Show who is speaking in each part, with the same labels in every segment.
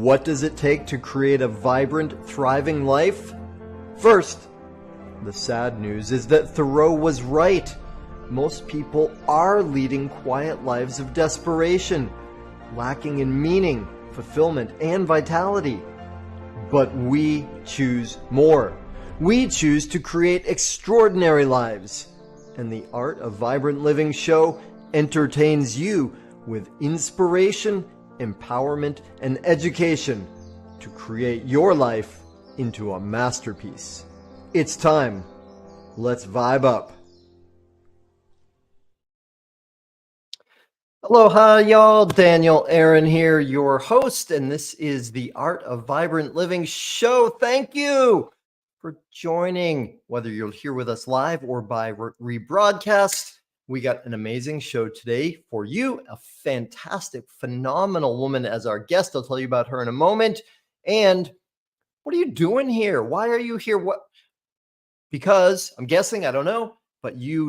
Speaker 1: What does it take to create a vibrant, thriving life? First, the sad news is that Thoreau was right. Most people are leading quiet lives of desperation, lacking in meaning, fulfillment, and vitality. But we choose more. We choose to create extraordinary lives. And the Art of Vibrant Living show entertains you with inspiration, empowerment, and education to create your life into a masterpiece. It's time. Let's vibe up. Aloha, y'all. Daniel Aaron here, your host, and this is the Art of Vibrant Living show. Thank you for joining, whether you're here with us live or by rebroadcast. We got an amazing show today for you, a fantastic, phenomenal woman as our guest. I'll tell you about her in a moment. And what are you doing here? Why are you here? What? Because I'm guessing, I don't know, but you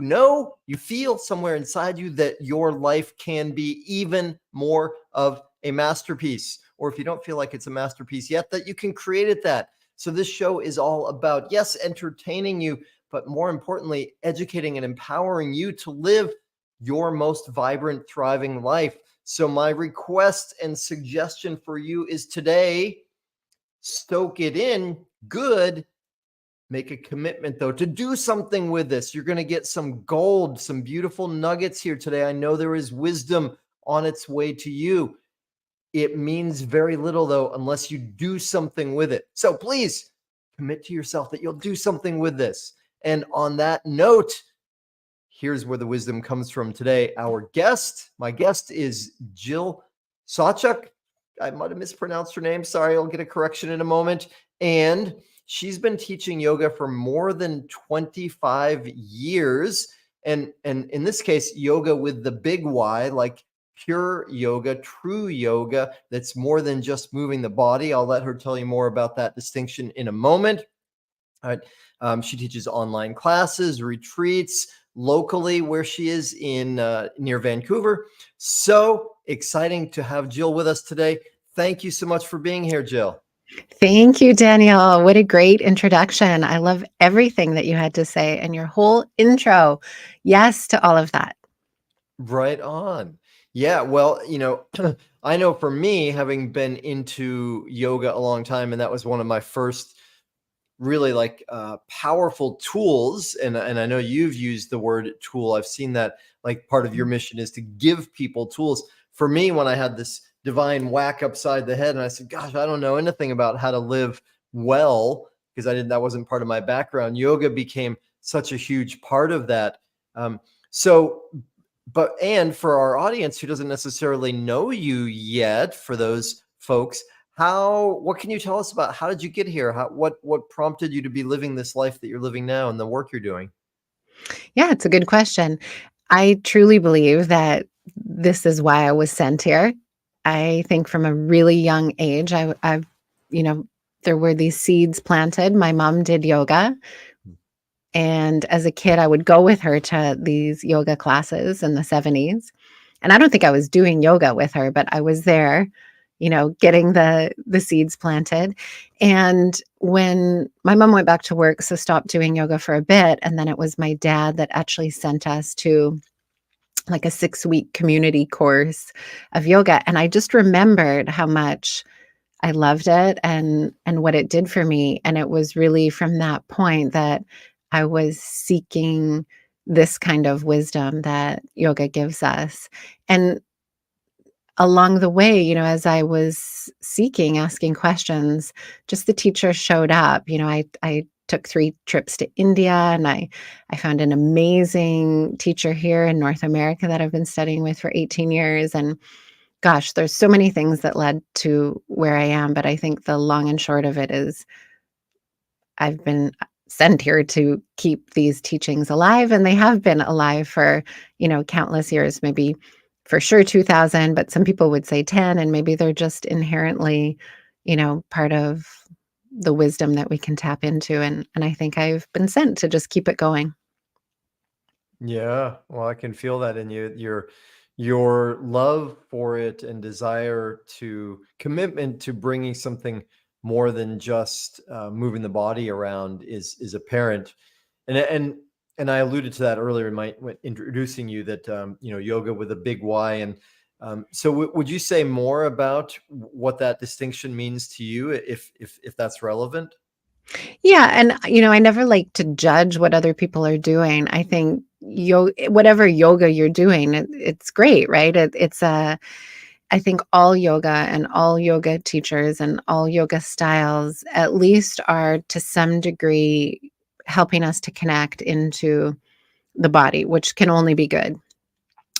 Speaker 1: feel somewhere inside you that your life can be even more of a masterpiece. Or if you don't feel like it's a masterpiece yet, that you can create it that. So this show is all about, yes, entertaining you, but more importantly, educating and empowering you to live your most vibrant, thriving life. So my request and suggestion for you is today, stoke it in good. Make a commitment, though, to do something with this. You're going to get some gold, some beautiful nuggets here today. I know there is wisdom on its way to you. It means very little, though, unless you do something with it. So please commit to yourself that you'll do something with this. And on that note, here's where the wisdom comes from today. My guest is Jill Sawchuk. I might have mispronounced her name. Sorry, I'll get a correction in a moment. And she's been teaching yoga for more than 25 years. And in this case, yoga with the big Y, like pure yoga, true yoga, that's more than just moving the body. I'll let her tell you more about that distinction in a moment. All right. She teaches online classes, retreats locally where she is in near Vancouver. So exciting to have Jill with us today. Thank you so much for being here, Jill.
Speaker 2: Thank you, Daniel. What a great introduction. I love everything that you had to say and your whole intro. Yes to all of that.
Speaker 1: Right on. Yeah, well, I know for me, having been into yoga a long time, and that was one of my first really powerful tools. And I know you've used the word tool. I've seen that like part of your mission is to give people tools. For me, when I had this divine whack upside the head and I said, gosh, I don't know anything about how to live well, because that wasn't part of my background. Yoga became such a huge part of that. And for our audience who doesn't necessarily know you yet, for those folks, what can you tell us about how did you get here? What prompted you to be living this life that you're living now and the work you're doing?
Speaker 2: Yeah, it's a good question. I truly believe that this is why I was sent here. I think from a really young age, there were these seeds planted. My mom did yoga. And as a kid, I would go with her to these yoga classes in the 70s. And I don't think I was doing yoga with her, but I was there, getting the seeds planted. And when my mom went back to work, so stopped doing yoga for a bit. And then it was my dad that actually sent us to like a 6-week community course of yoga. And I just remembered how much I loved it and what it did for me. And it was really from that point that I was seeking this kind of wisdom that yoga gives us. And along the way, as I was asking questions, just the teacher showed up. I took 3 trips to India and I found an amazing teacher here in North America that I've been studying with for 18 years. And gosh, there's so many things that led to where I am. But I think the long and short of it is I've been sent here to keep these teachings alive, and they have been alive for, countless years, maybe for sure 2000, but some people would say 10, and maybe they're just inherently, part of the wisdom that we can tap into. And I think I've been sent to just keep it going.
Speaker 1: Yeah, well, I can feel that in you. your love for it and desire to commitment to bringing something more than just moving the body around is apparent. And I alluded to that earlier in my when introducing you that yoga with a big Y. And so would you say more about what that distinction means to you, if that's relevant?
Speaker 2: Yeah, and, I never like to judge what other people are doing. I think whatever yoga you're doing, it's great, right? I think all yoga and all yoga teachers and all yoga styles at least are to some degree helping us to connect into the body, which can only be good.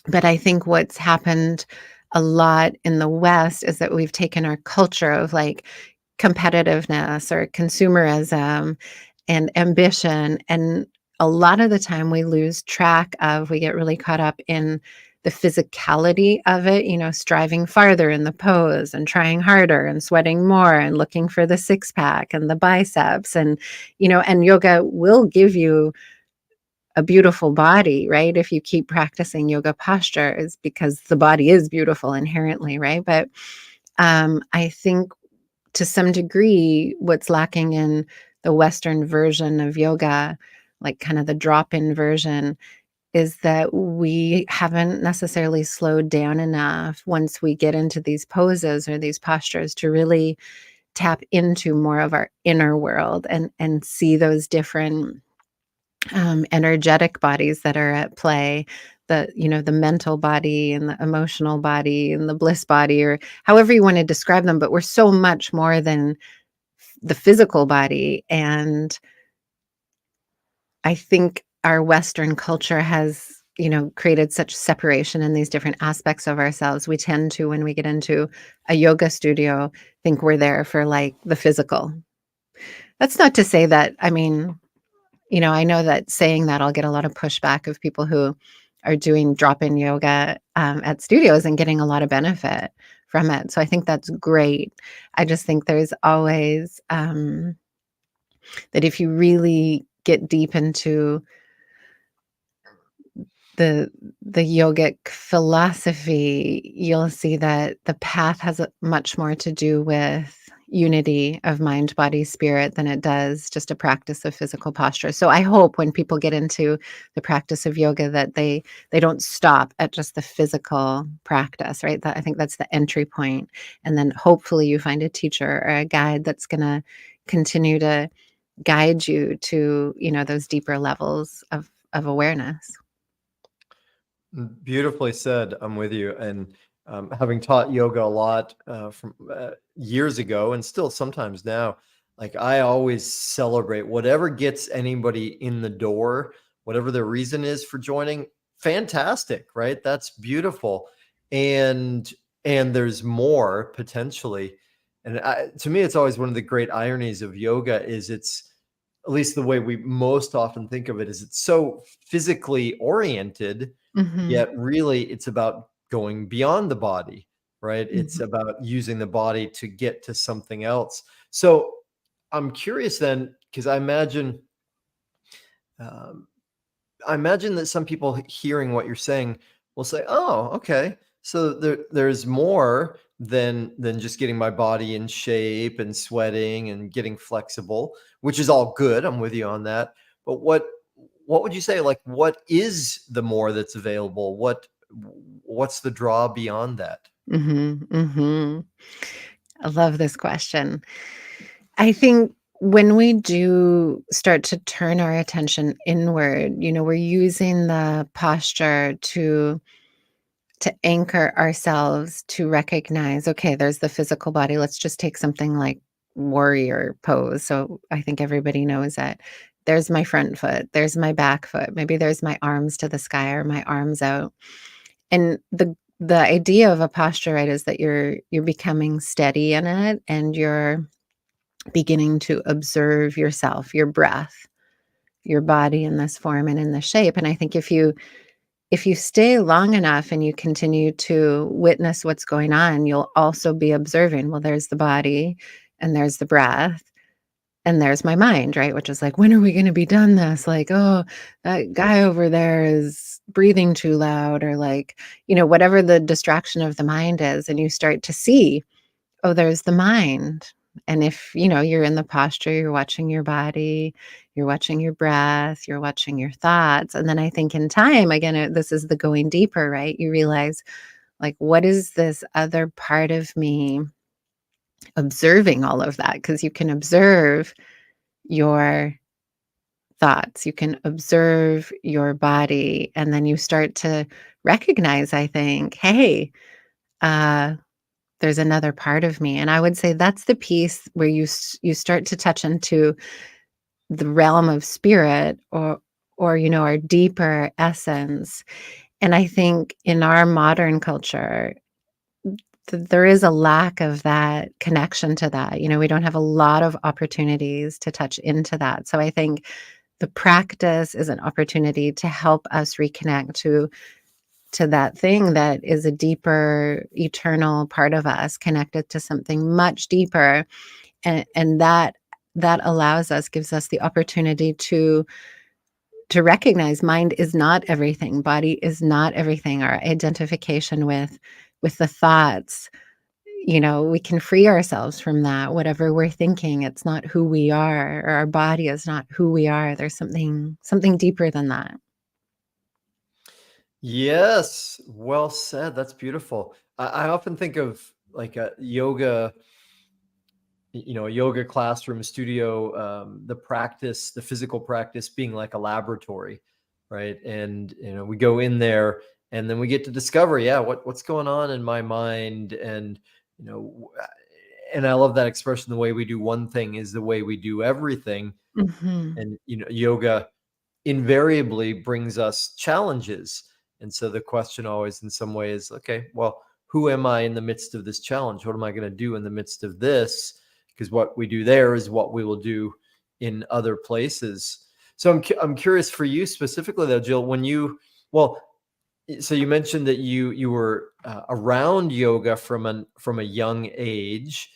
Speaker 2: But I think what's happened a lot in the West is that we've taken our culture of like competitiveness or consumerism and ambition. And a lot of the time we get really caught up in the physicality of it, striving farther in the pose and trying harder and sweating more and looking for the six pack and the biceps. And yoga will give you a beautiful body, right? If you keep practicing yoga postures, because the body is beautiful inherently, right? But I think to some degree, what's lacking in the Western version of yoga, like kind of the drop in version, is that we haven't necessarily slowed down enough once we get into these poses or these postures to really tap into more of our inner world and see those different energetic bodies that are at play, the mental body and the emotional body and the bliss body, or however you want to describe them. But we're so much more than the physical body. And I think our Western culture has, created such separation in these different aspects of ourselves. We tend to, when we get into a yoga studio, think we're there for like the physical. That's not to say that, I know that saying that I'll get a lot of pushback of people who are doing drop-in yoga at studios and getting a lot of benefit from it. So I think that's great. I just think there's always that if you really get deep into the yogic philosophy, you'll see that the path has much more to do with unity of mind, body, spirit than it does just a practice of physical posture. So I hope when people get into the practice of yoga that they don't stop at just the physical practice, right? That I think that's the entry point. And then hopefully you find a teacher or a guide that's going to continue to guide you to, those deeper levels of awareness.
Speaker 1: Beautifully said. I'm with you. And having taught yoga a lot from years ago, and still sometimes now, like I always celebrate whatever gets anybody in the door, whatever the reason is for joining. Fantastic, right? That's beautiful. And there's more potentially. And to me, it's always one of the great ironies of yoga is it's at least the way we most often think of it is it's so physically oriented.
Speaker 2: Mhm,
Speaker 1: Yet really it's about going beyond the body, right? It's
Speaker 2: mhm,
Speaker 1: about using the body to get to something else. So I'm curious then, because um, I imagine that some people hearing what you're saying will say, "Oh, okay. So there's more than just getting my body in shape and sweating and getting flexible, which is all good. I'm with you on that. But what would you say? Like, what is the more that's available? What's the draw beyond that?
Speaker 2: mhm, mhm. I love this question. I think when we do start to turn our attention inward, we're using the posture to anchor ourselves to recognize, okay, there's the physical body. Let's just take something like warrior pose. So I think everybody knows that. There's my front foot, there's my back foot, maybe there's my arms to the sky or my arms out. And the idea of a posture, right, is that you're becoming steady in it and you're beginning to observe yourself, your breath, your body in this form and in this shape. And I think if you stay long enough and you continue to witness what's going on, you'll also be observing, well, there's the body and there's the breath. And there's my mind, right? Which is like, when are we going to be done this? Like, oh, that guy over there is breathing too loud, or like, whatever the distraction of the mind is. And you start to see, oh, there's the mind. And if, you're in the posture, you're watching your body, you're watching your breath, you're watching your thoughts. And then I think in time, again, this is the going deeper, right? You realize, like, what is this other part of me observing all of that? Because you can observe your thoughts, you can observe your body, and then you start to recognize, I think, hey, uh, there's another part of me. And I would say that's the piece where you start to touch into the realm of spirit, or our deeper essence. And I think in our modern culture, there is a lack of that connection to that. We don't have a lot of opportunities to touch into that. So I think the practice is an opportunity to help us reconnect to that thing that is a deeper, eternal part of us, connected to something much deeper. And that allows us, gives us the opportunity to recognize mind is not everything, body is not everything. Our identification with the thoughts, we can free ourselves from that. Whatever we're thinking, it's not who we are, or our body is not who we are. There's something deeper than that.
Speaker 1: Yes, well said. That's beautiful. I often think of like a yoga, a yoga classroom studio, the physical practice being like a laboratory, right? And we go in there, and then we get to discover, yeah, what's going on in my mind. And you know, and I love that expression. The way we do one thing is the way we do everything.
Speaker 2: Mhm.
Speaker 1: And yoga invariably brings us challenges. And so the question always in some way is, okay, well, who am I in the midst of this challenge? What am I going to do in the midst of this? Because what we do there is what we will do in other places. So I'm curious for you specifically though, Jill, well, so you mentioned that you were around yoga from a young age,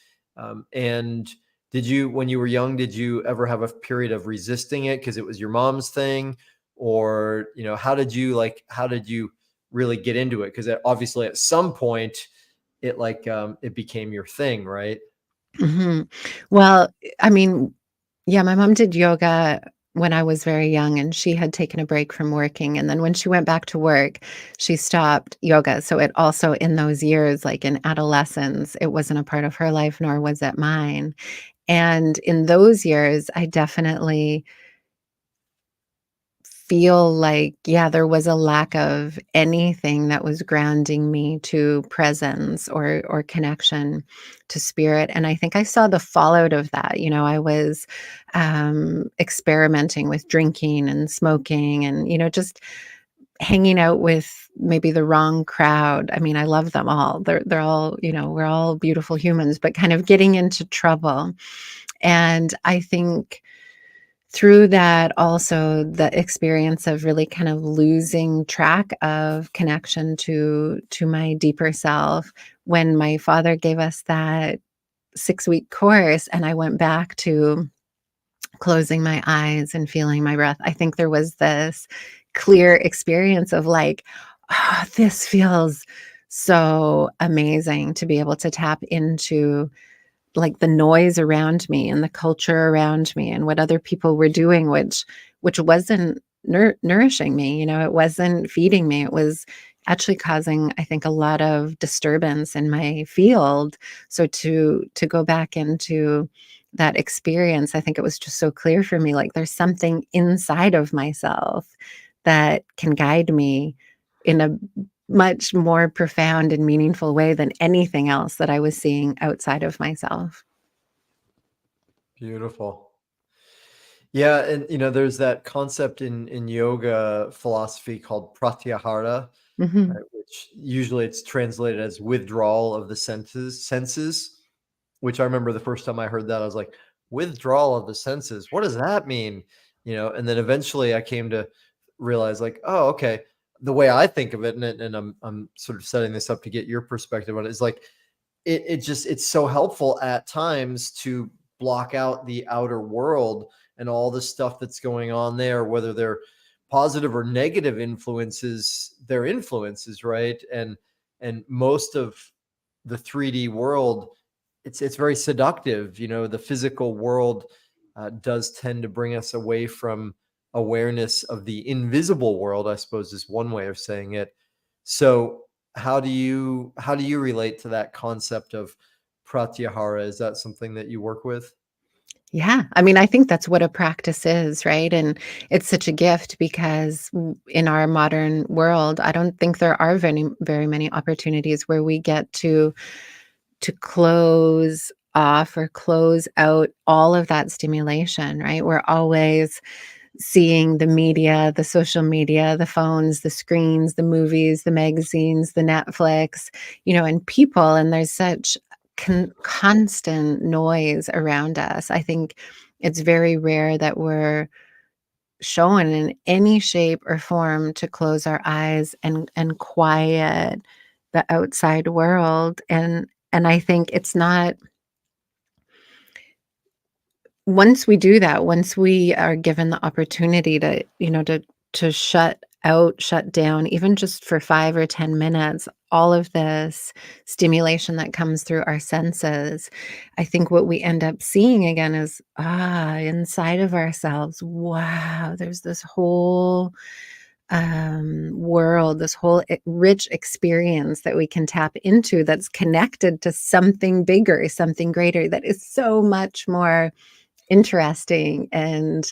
Speaker 1: and when you were young, did you ever have a period of resisting it because it was your mom's thing, or how did you really get into it? Because obviously at some point it became your thing, right?
Speaker 2: Mhm. Well, I mean, yeah, my mom did yoga when I was very young, and she had taken a break from working, and then when she went back to work, she stopped yoga. So it also, in those years, like in adolescence, it wasn't a part of her life, nor was it mine. And in those years, I definitely feel like, yeah, there was a lack of anything that was grounding me to presence, or connection to spirit. And I think I saw the fallout of that. I was experimenting with drinking and smoking, and just hanging out with maybe the wrong crowd. I mean, I love them all. They're all, we're all beautiful humans, but kind of getting into trouble. And I think through that, also the experience of really kind of losing track of connection to my deeper self, when my father gave us that 6-week course and I went back to closing my eyes and feeling my breath, I think there was this clear experience of like, oh, this feels so amazing to be able to tap into, like, the noise around me and the culture around me and what other people were doing, which wasn't nourishing me. It wasn't feeding me. It was actually causing, I think, a lot of disturbance in my field. So to go back into that experience, I think it was just so clear for me, like, there's something inside of myself that can guide me in a much more profound and meaningful way than anything else that I was seeing outside of myself.
Speaker 1: Beautiful. Yeah, and there's that concept in yoga philosophy called pratyahara,
Speaker 2: Mhm.
Speaker 1: right, which usually it's translated as withdrawal of the senses, which I remember the first time I heard that, I was like, withdrawal of the senses, what does that mean? And then eventually I came to realize, like, oh, okay, the way I think of it, and I'm sort of setting this up to get your perspective on it, is like it's so helpful at times to block out the outer world and all the stuff that's going on there, whether they're positive or negative influences, they're influences, right? And most of the 3D world, it's very seductive. The physical world does tend to bring us away from awareness of the invisible world, I suppose, is one way of saying it. So how do you relate to that concept of pratyahara? Is that something that you work with?
Speaker 2: Yeah. I mean, I think that's what a practice is, right? And it's such a gift because in our modern world, I don't think there are very many opportunities where we get to close off or close out all of that stimulation, right? We're always seeing the media, the social media, the phones, the screens, the movies, the magazines, the Netflix, and people, and there's such constant noise around us. I think it's very rare that we're shown in any shape or form to close our eyes and quiet the outside world. And I think it's not once we do that, once we are given the opportunity to shut down, even just for 5 or 10 minutes, all of this stimulation that comes through our senses, I think what we end up seeing again is, inside of ourselves, wow, there's this whole world, this whole rich experience that we can tap into that's connected to something bigger, something greater, that is so much more interesting and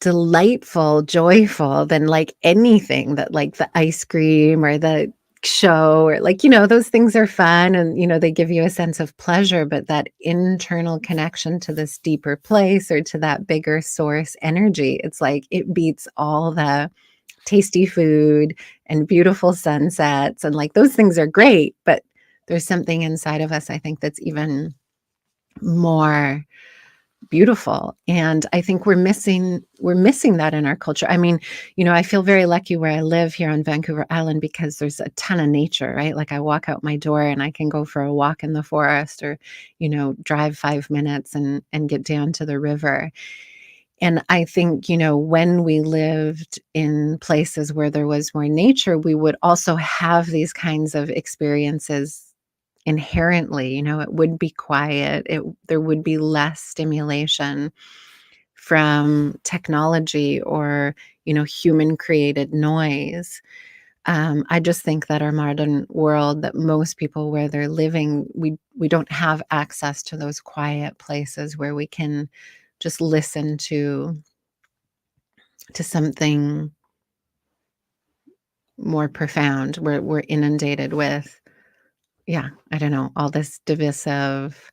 Speaker 2: delightful, joyful than like anything that like the ice cream or the show or like, those things are fun and, they give you a sense of pleasure, but that internal connection to this deeper place or to that bigger source energy, it's like it beats all the tasty food and beautiful sunsets. And like those things are great, but there's something inside of us, I think, that's even more beautiful. And I think we're missing that in our culture. I mean, I feel very lucky where I live here on Vancouver Island because there's a ton of nature, right? Like I walk out my door and I can go for a walk in the forest or, drive 5 minutes and get down to the river. And I think, when we lived in places where there was more nature, we would also have these kinds of experiences inherently. It would be quiet. There would be less stimulation from technology or, human created noise. I just think that our modern world, that most people where they're living, we don't have access to those quiet places where we can just listen to something more profound. We're inundated with, yeah, I don't know, all this divisive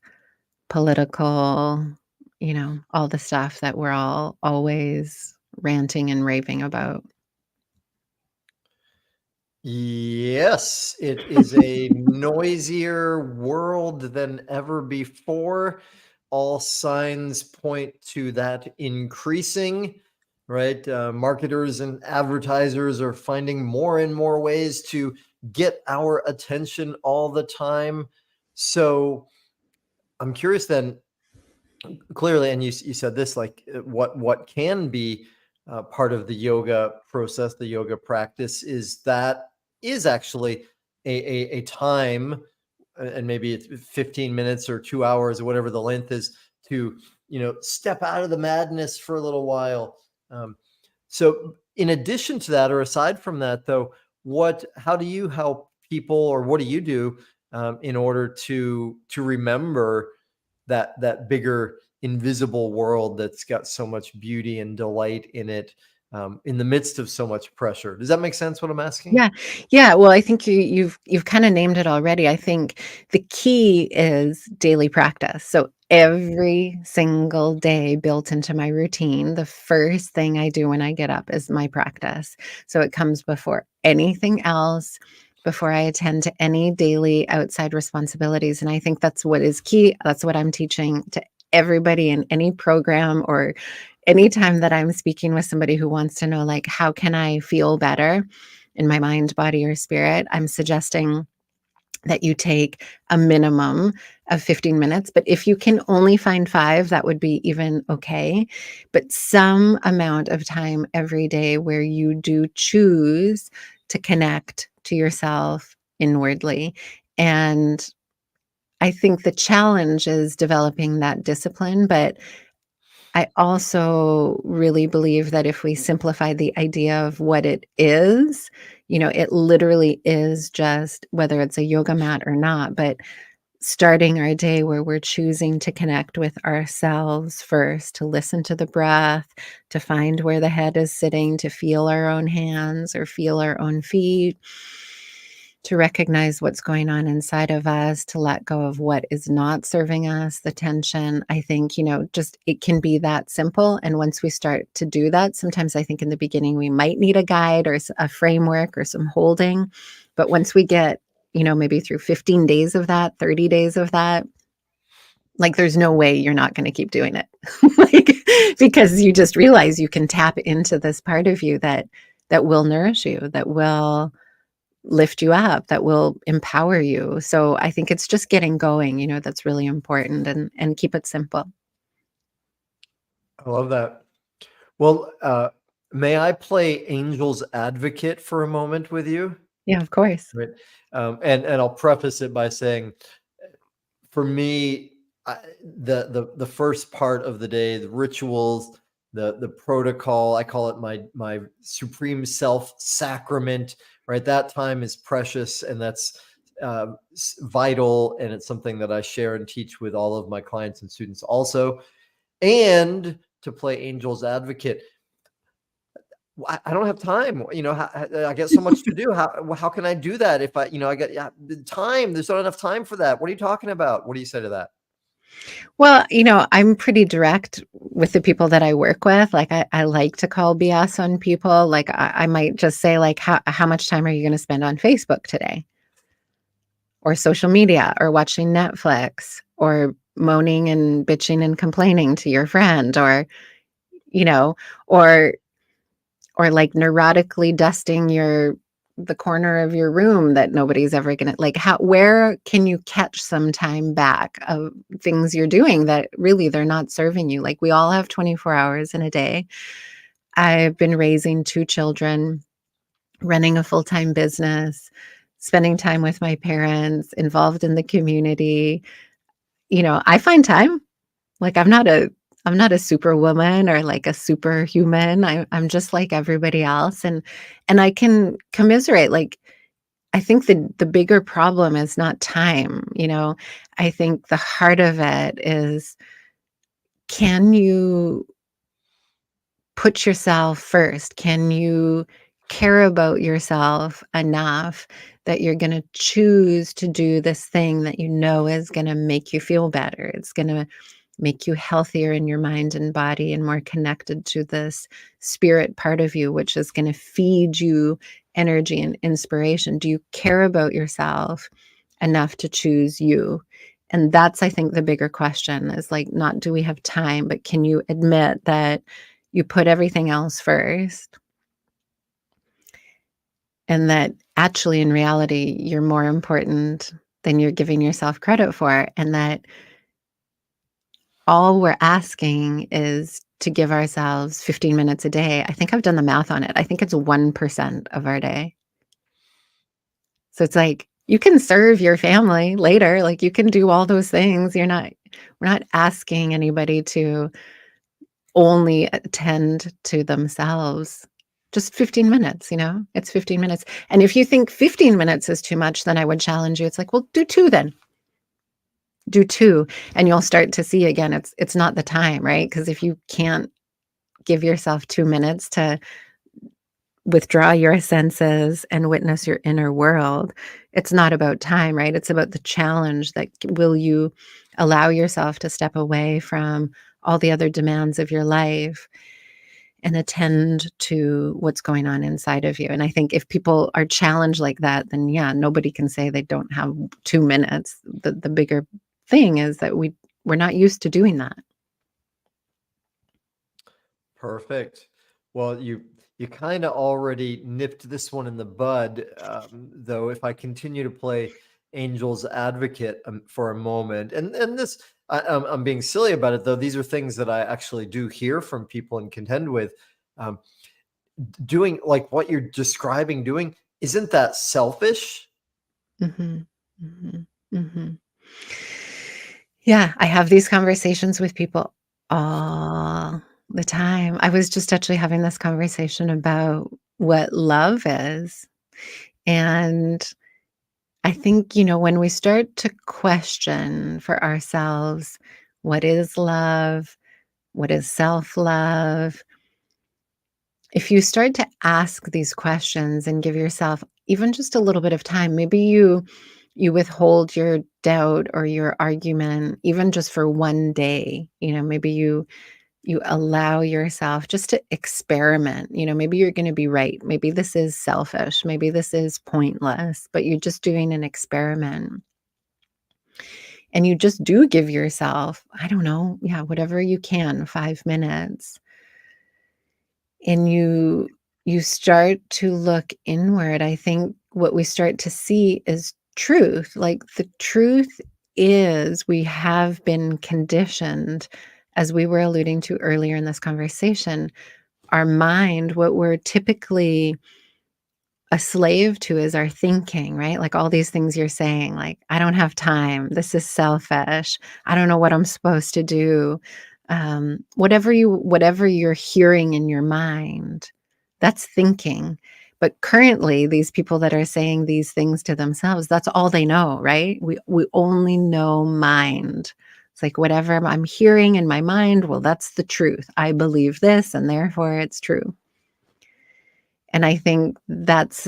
Speaker 2: political, all the stuff that we're all always ranting and raving about.
Speaker 1: Yes, it is a noisier world than ever before. All signs point to that increasing, right? Marketers and advertisers are finding more and more ways to get our attention all the time. So I'm curious then, clearly, and you said this, like what can be part of the yoga process, the yoga practice, is actually a time, and maybe it's 15 minutes or 2 hours or whatever the length is, to step out of the madness for a little while. So in addition to that, or aside from that, though, how do you help people, or what do you do in order to remember that bigger invisible world that's got so much beauty and delight in it, in the midst of so much pressure? Does that make sense, what I'm asking?
Speaker 2: Yeah. Yeah, well, I think you've kinda named it already. I think the key is daily practice. So every single day built into my routine, the first thing I do when I get up is my practice. So it comes before anything else, before I attend to any daily outside responsibilities, and I think that's what is key. That's what I'm teaching to everybody in any program or anytime that I'm speaking with somebody who wants to know, like, how can I feel better in my mind, body, or spirit? I'm suggesting that you take a minimum of 15 minutes. But if you can only find 5, that would be even okay. But some amount of time every day where you do choose to connect to yourself inwardly. And I think the challenge is developing that discipline, but I also really believe that if we simplify the idea of what it is, it literally is just whether it's a yoga mat or not, but starting our day where we're choosing to connect with ourselves first, to listen to the breath, to find where the head is sitting, to feel our own hands or feel our own feet, to recognize what's going on inside of us, to let go of what is not serving us, the tension. I think, just it can be that simple. And once we start to do that, sometimes I think in the beginning we might need a guide or a framework or some holding. But once we get, maybe through 15 days of that, 30 days of that, like there's no way you're not going to keep doing it. Like, because you just realize you can tap into this part of you that will nourish you, that will lift you up, that will empower you. So I think it's just getting going, that's really important, and keep it simple.
Speaker 1: I love that. Well, may I play angel's advocate for a moment with you?
Speaker 2: Yeah, of course.
Speaker 1: Right. And I'll preface it by saying, for me, the first part of the day, the rituals, the protocol, I call it my supreme self sacrament. Right, that time is precious, and that's vital, and it's something that I share and teach with all of my clients and students also. And to play angel's advocate, I don't have time. I get so much to do. How can I do that if I get time? There's not enough time for that. What are you talking about? What do you say to that?
Speaker 2: Well, I'm pretty direct with the people that I work with. Like I like to call BS on people. Like I might just say, like, how much time are you going to spend on Facebook today? Or social media, or watching Netflix, or moaning and bitching and complaining to your friend, or, you know, or like neurotically dusting the corner of your room that nobody's ever gonna like. Where can you catch some time back of things you're doing that really they're not serving you? Like, we all have 24 hours in a day. I've been raising 2 children, running a full-time business, spending time with my parents, involved in the community. I find time. Like, I'm not a superwoman or like a superhuman. I'm just like everybody else, and I can commiserate. Like, I think the bigger problem is not time. I think the heart of it is, can you put yourself first? Can you care about yourself enough that you're going to choose to do this thing that you know is going to make you feel better? It's going to make you healthier in your mind and body and more connected to this spirit part of you, which is going to feed you energy and inspiration. Do you care about yourself enough to choose you? And that's, I think, the bigger question is like, not do we have time, but can you admit that you put everything else first, and that actually in reality you're more important than you're giving yourself credit for, and that all we're asking is to give ourselves 15 minutes a day. I think I've done the math on it. I think it's 1% of our day. So it's like, you can serve your family later, like you can do all those things. We're not asking anybody to only attend to themselves. Just 15 minutes, it's 15 minutes. And if you think 15 minutes is too much, then I would challenge you. It's like, well, do 2 then. Do 2, and you'll start to see again, it's not the time, right? Because if you can't give yourself 2 minutes to withdraw your senses and witness your inner world, it's not about time, right? It's about the challenge that will you allow yourself to step away from all the other demands of your life and attend to what's going on inside of you. And I think if people are challenged like that, then yeah, nobody can say they don't have 2 minutes. The bigger thing is that we're not used to doing that.
Speaker 1: Perfect. Well, you kind of already nipped this one in the bud, though. If I continue to play angel's advocate for a moment, and this I'm being silly about it though. These are things that I actually do hear from people and contend with. Um, Doing like what you're describing, doing, isn't that selfish?
Speaker 2: Mhm. Mhm. Mhm. Yeah, I have these conversations with people all the time. I was just actually having this conversation about what love is, and I think, when we start to question for ourselves, what is love? What is self-love? If you start to ask these questions and give yourself even just a little bit of time, maybe you withhold your doubt or your argument even just for one day. Maybe you allow yourself just to experiment. Maybe you're going to be right. Maybe this is selfish. Maybe this is pointless, but you're just doing an experiment. And you just do give yourself, I don't know, yeah, whatever you can, 5 minutes. And you start to look inward. I think what we start to see is truth. Like the truth is we have been conditioned, as we were alluding to earlier in this conversation, our mind, what we're typically a slave to is our thinking, right? Like all these things you're saying, like, I don't have time. This is selfish. I don't know what I'm supposed to do. Whatever you're hearing in your mind, that's thinking. But currently, these people that are saying these things to themselves, that's all they know, right? We only know mind. It's like whatever I'm hearing in my mind, well, that's the truth. I believe this, and therefore it's true. And I think that's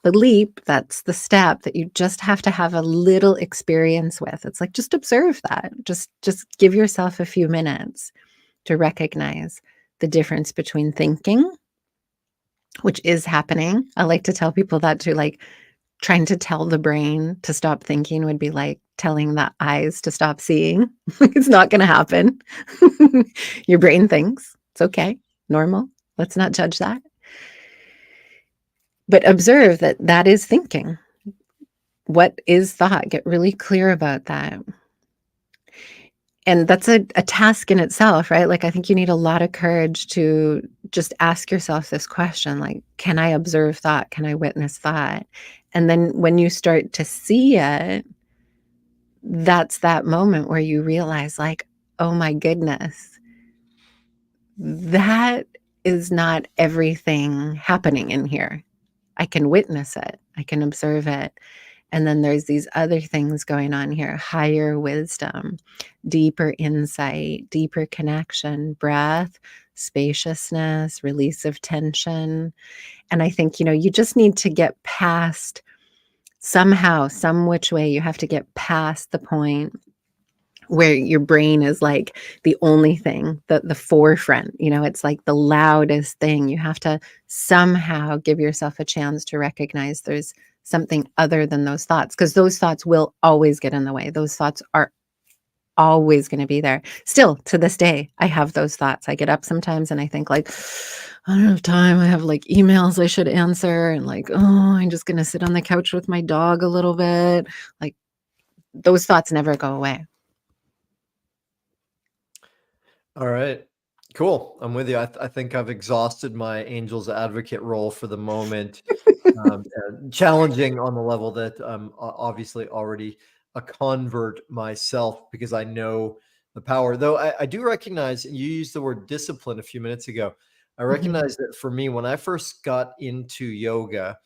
Speaker 2: the leap, that's the step that you just have to have a little experience with. It's like, just observe that. Just give yourself a few minutes to recognize the difference between thinking, which is happening. I like to tell people that too, like trying to tell the brain to stop thinking would be like telling the eyes to stop seeing. It's not gonna happen. Your brain thinks. It's okay, normal. Let's not judge that. But observe that that is thinking. What is thought? Get really clear about that. And that's a task in itself, right? Like, I think you need a lot of courage to just ask yourself this question, like, can I observe thought? Can I witness thought? And then when you start to see it, that's that moment where you realize, like, oh my goodness, that is not everything happening in here. I can witness it. I can observe it. And then there's these other things going on here, higher wisdom, deeper insight, deeper connection, breath, spaciousness, release of tension. And I think, you just need to get past somehow, some which way, you have to get past the point where your brain is like the only thing, the forefront, it's like the loudest thing. You have to somehow give yourself a chance to recognize there's something other than those thoughts, because those thoughts will always get in the way. Those thoughts are always going to be there. Still to this day, I have those thoughts. I get up sometimes and I think like, I don't have time. I have like emails I should answer, and like, oh, I'm just going to sit on the couch with my dog a little bit. Like those thoughts never go away.
Speaker 1: All right. Cool. I'm with you. I think I've exhausted my angel's advocate role for the moment. Challenging on the level that I'm obviously already a convert myself, because I know the power. Though I do recognize, and you used the word discipline a few minutes ago. I
Speaker 2: Mhm.
Speaker 1: recognize that for me, when I first got into yoga,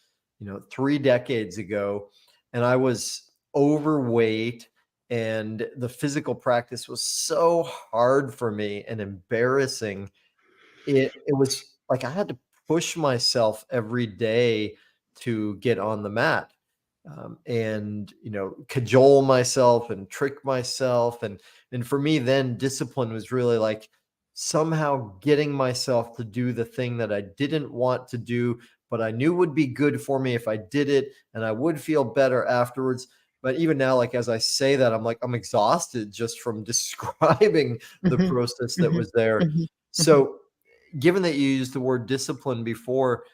Speaker 1: 3 decades ago, and I was overweight, and the physical practice was so hard for me and embarrassing. It was like I had to push myself every day to get on the mat, and, cajole myself and trick myself, and for me then discipline was really like somehow getting myself to do the thing that I didn't want to do, but I knew would be good for me if I did it, and I would feel better afterwards. But even now, like, as I say that, I'm like, I'm exhausted just from describing the
Speaker 2: Mhm.
Speaker 1: process that
Speaker 2: Mhm.
Speaker 1: was there.
Speaker 2: Mhm. Mhm.
Speaker 1: So given that you used the word discipline before,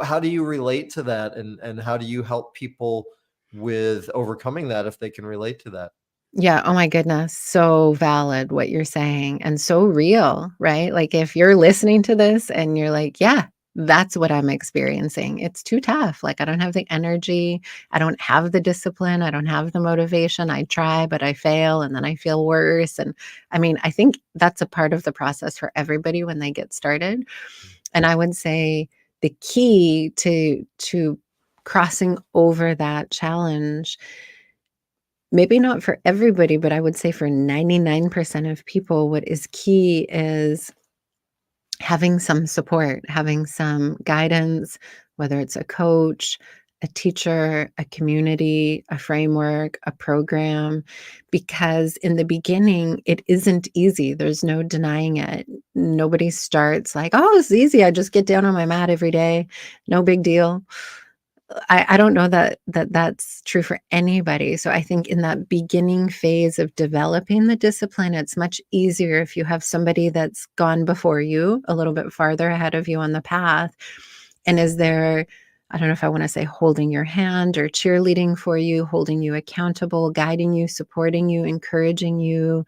Speaker 1: how do you relate to that, and how do you help people with overcoming that if they can relate to that.
Speaker 2: Yeah, oh my goodness, so valid what you're saying and so real, right? Like if you're listening to this and you're like, "Yeah, that's what I'm experiencing. It's too tough. Like I don't have the energy, I don't have the discipline, I don't have the motivation. I try, but I fail and then I feel worse." And I mean, I think that's a part of the process for everybody when they get started. And I would say the key to crossing over that challenge, maybe not for everybody, but I would say for 99% of people, what is key is having some support, having some guidance, whether it's a coach, a teacher, a community, a framework, a program, because in the beginning, it isn't easy. There's no denying it. Nobody starts like, oh, it's easy. I just get down on my mat every day. No big deal. I don't know that that's true for anybody. So I think in that beginning phase of developing the discipline, it's much easier if you have somebody that's gone before you, a little bit farther ahead of you on the path, and is there, I don't know if I want to say holding your hand or cheerleading for you, holding you accountable, guiding you, supporting you, encouraging you,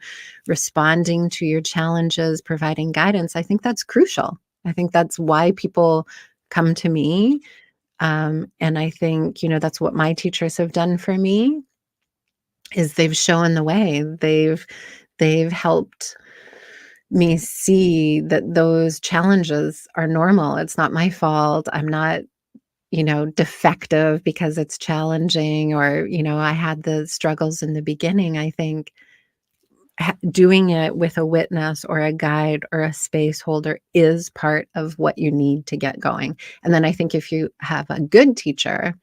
Speaker 2: responding to your challenges, providing guidance. I think that's crucial. I think that's why people come to me, and I think, that's what my teachers have done for me is they've shown the way. They've helped me see that those challenges are normal. It's not my fault. I'm not, defective because it's challenging or, I had the struggles in the beginning. I think doing it with a witness or a guide or a space holder is part of what you need to get going. And then I think if you have a good teacher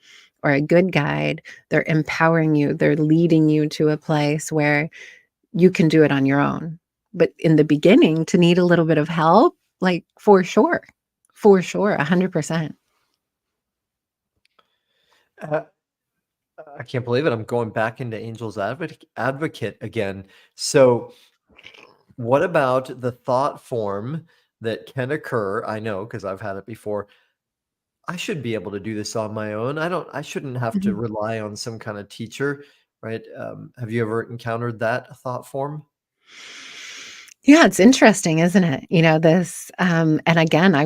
Speaker 2: or a good guide, they're empowering you, they're leading you to a place where you can do it on your own. But in the beginning, to need a little bit of help, like for sure, 100%.
Speaker 1: Uh, I can't believe it. I'm going back into Angel's advocate again. So, what about the thought form that can occur? I know because I've had it before. I should be able to do this on my own. I shouldn't have to
Speaker 2: Mhm.
Speaker 1: rely on some kind of teacher, right? Have you ever encountered that thought form?
Speaker 2: Yeah, it's interesting, isn't it? This, and again, I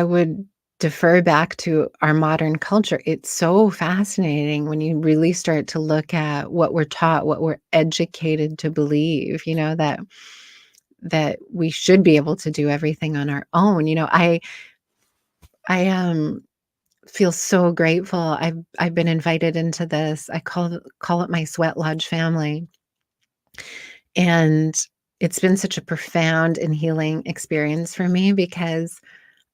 Speaker 2: would defer back to our modern culture. It's so fascinating when you really start to look at what we're taught, what we're educated to believe, that we should be able to do everything on our own. I feel so grateful. I've been invited into this. I call it my sweat lodge family. And it's been such a profound and healing experience for me because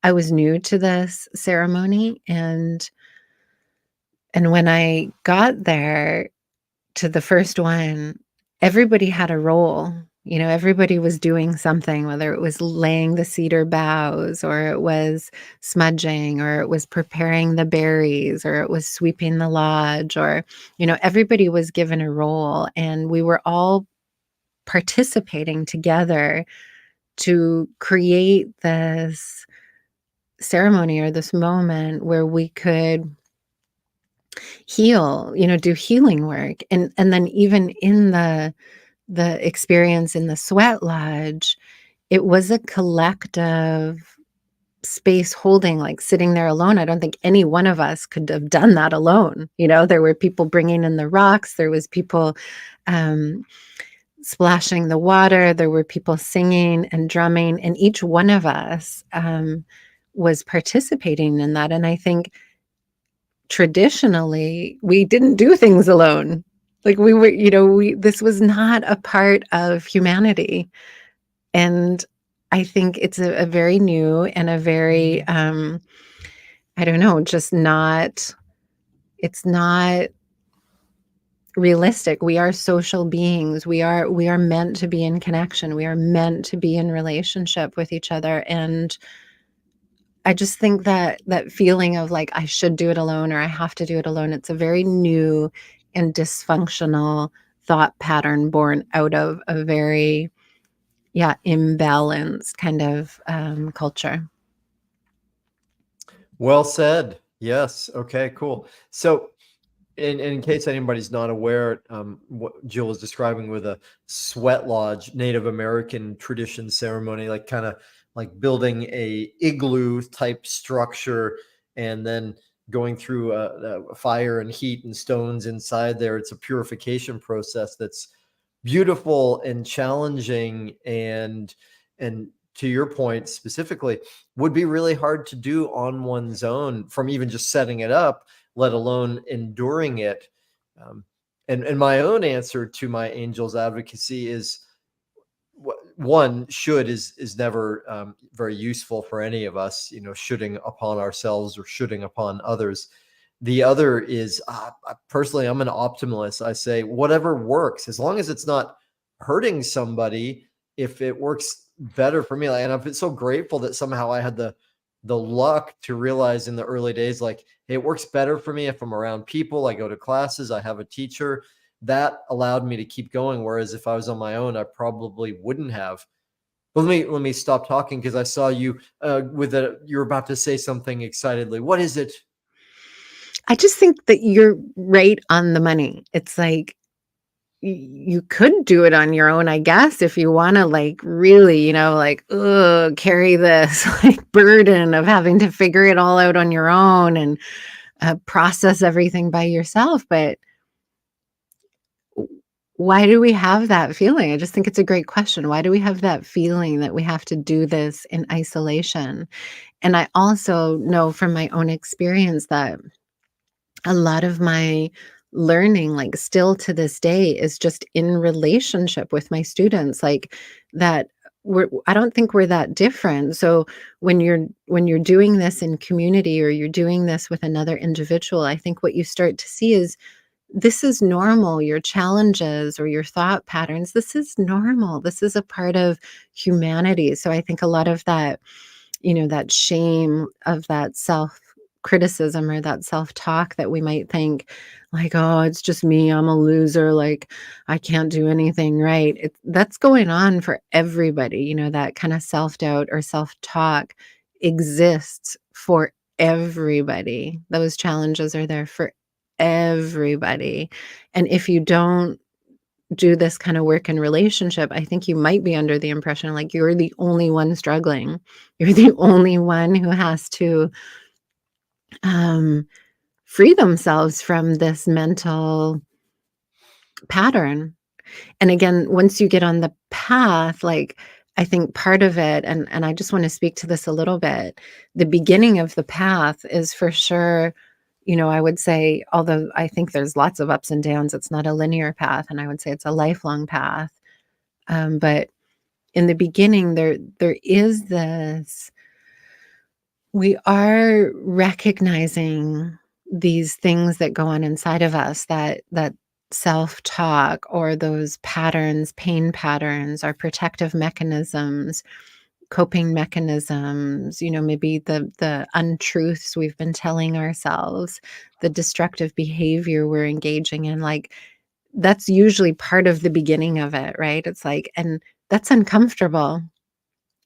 Speaker 2: I was new to this ceremony, and when I got there to the first one, everybody had a role. Everybody was doing something, whether it was laying the cedar boughs or it was smudging or it was preparing the berries or it was sweeping the lodge or, everybody was given a role and we were all participating together to create this ceremony or this moment where we could heal, do healing work. And then even in the experience in the sweat lodge, it was a collective space holding, like sitting there alone. I don't think any one of us could have done that alone. There were people bringing in the rocks, there was people um, splashing the water, there were people singing and drumming, and each one of us was participating in that. And I think traditionally, we didn't do things alone. Like we were, this was not a part of humanity. And I think it's a very new and a very, I don't know, just not, it's not realistic. We are social beings. We are meant to be in connection. We are meant to be in relationship with each other. And I just think that feeling of like I should do it alone or I have to do it alone, it's a very new and dysfunctional thought pattern born out of a very, yeah, imbalanced kind of culture.
Speaker 1: Well said. Yes. Okay, cool. So, And in case anybody's not aware, what Jill was describing with a sweat lodge, Native American tradition ceremony, like kind of like building a igloo type structure and then going through a fire and heat and stones inside there. It's a purification process that's beautiful and challenging, and to your point specifically, would be really hard to do on one's own, from even just setting it up, let alone enduring it. Um, and my own answer to my angel's advocacy is, one, should is never very useful for any of us, shoulding upon ourselves or shoulding upon others. The other is, personally, I'm an optimist. I say whatever works, as long as it's not hurting somebody. If it works better for me, and I've been so grateful that somehow I had the luck to realize in the early days, like, hey, it works better for me if I'm around people. I go to classes, I have a teacher. That allowed me to keep going. Whereas if I was on my own, I probably wouldn't have. But let me stop talking, because I saw you you're about to say something excitedly. What is it?
Speaker 2: I just think that you're right on the money. It's like you could do it on your own, I guess, if you want to, like, really, like, carry this like burden of having to figure it all out on your own and process everything by yourself. But why do we have that feeling? I just think it's a great question. Why do we have that feeling that we have to do this in isolation? And I also know from my own experience that a lot of my learning, like, still to this day, is just in relationship with my students, like, that I don't think we're that different. So when you're doing this in community, or you're doing this with another individual, I think what you start to see is, this is normal. Your challenges or your thought patterns, this is normal. This is a part of humanity. So I think a lot of that, that shame of that self criticism or that self talk that we might think, like, oh, it's just me, I'm a loser, like, I can't do anything right. That's going on for everybody. That kind of self doubt or self talk exists for everybody. Those challenges are there for everybody. And if you don't do this kind of work in relationship, I think you might be under the impression, like, you're the only one struggling. You're the only one who has to um, free themselves from this mental pattern. And again, once you get on the path, like, I think part of it, and I just want to speak to this a little bit. The beginning of the path is for sure, I would say, although I think there's lots of ups and downs, it's not a linear path, and I would say it's a lifelong path. But in the beginning, there is this. We are recognizing these things that go on inside of us, that self-talk, or those patterns, pain patterns, our protective mechanisms, coping mechanisms, maybe the untruths we've been telling ourselves, the destructive behavior we're engaging in, like, that's usually part of the beginning of it, right? It's like, and that's uncomfortable.